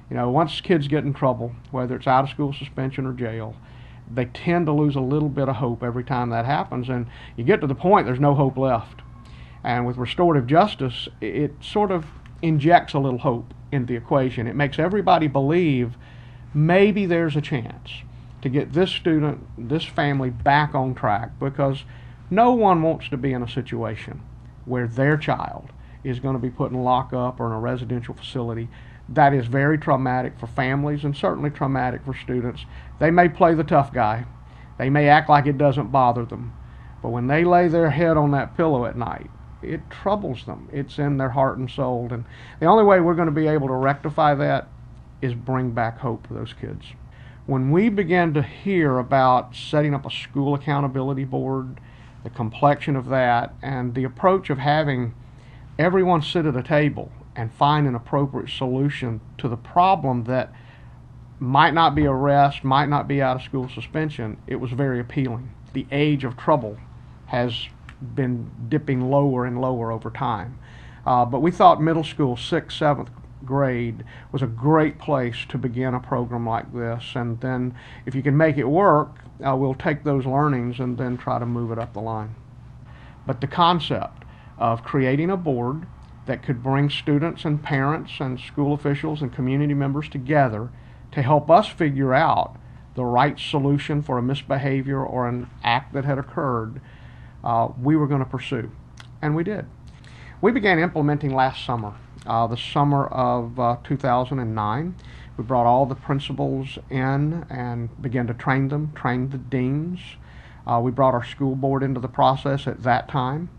You know, once kids get in trouble, whether it's out of school suspension or jail, they tend to lose a little bit of hope every time that happens, and you get to the point there's no hope left. And with restorative justice, it sort of injects a little hope into the equation. It makes everybody believe maybe there's a chance to get this student, this family back on track, because no one wants to be in a situation where their child is going to be put in lockup or in a residential facility. That is very traumatic for families and certainly traumatic for students. They may play the tough guy. They may act like it doesn't bother them. But when they lay their head on that pillow at night, it troubles them. It's in their heart and soul. And the only way we're going to be able to rectify that is bring back hope for those kids. When we began to hear about setting up a school accountability board, the complexion of that, and the approach of having everyone sit at a table and find an appropriate solution to the problem that might not be arrest, might not be out of school suspension, it was very appealing. The age of trouble has been dipping lower and lower over time. But we thought middle school, 6th, 7th grade was a great place to begin a program like this. And then if you can make it work, we'll take those learnings and then try to move it up the line. But the concept of creating a board that could bring students and parents and school officials and community members together to help us figure out the right solution for a misbehavior or an act that had occurred, we were going to pursue. And we did. We began implementing last summer, the summer of 2009. We brought all the principals in and began to train them, trained the deans. We brought our school board into the process at that time.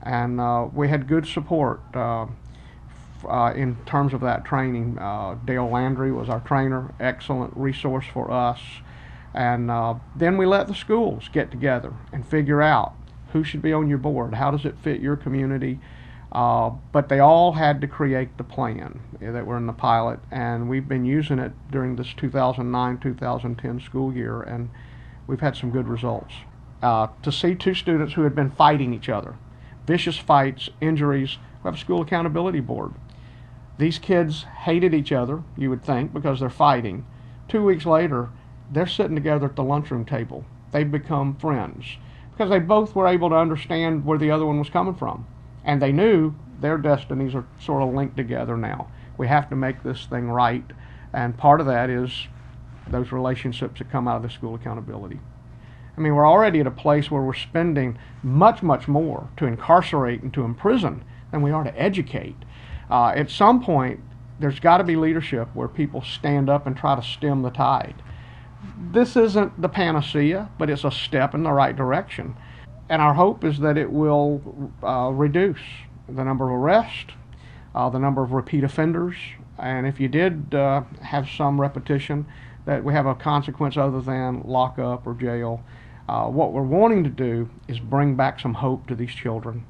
And we had good support in terms of that training. Dale Landry was our trainer, excellent resource for us. And then we let the schools get together and figure out who should be on your board, how does it fit your community. But they all had to create the plan that were in the pilot, and we've been using it during this 2009-2010 school year, and we've had some good results. To see two students who had been fighting each other, vicious fights, injuries, we have a school accountability board. These kids hated each other, you would think, because they're fighting. 2 weeks later, they're sitting together at the lunchroom table. They've become friends because they both were able to understand where the other one was coming from. And they knew their destinies are sort of linked together now. We have to make this thing right, and part of that is those relationships that come out of the school accountability. I mean, we're already at a place where we're spending much, much more to incarcerate and to imprison than we are to educate. At some point, there's got to be leadership where people stand up and try to stem the tide. This isn't the panacea, but it's a step in the right direction. And our hope is that it will reduce the number of arrests, the number of repeat offenders, and if you did have some repetition, that we have a consequence other than lockup or jail. What we're wanting to do is bring back some hope to these children.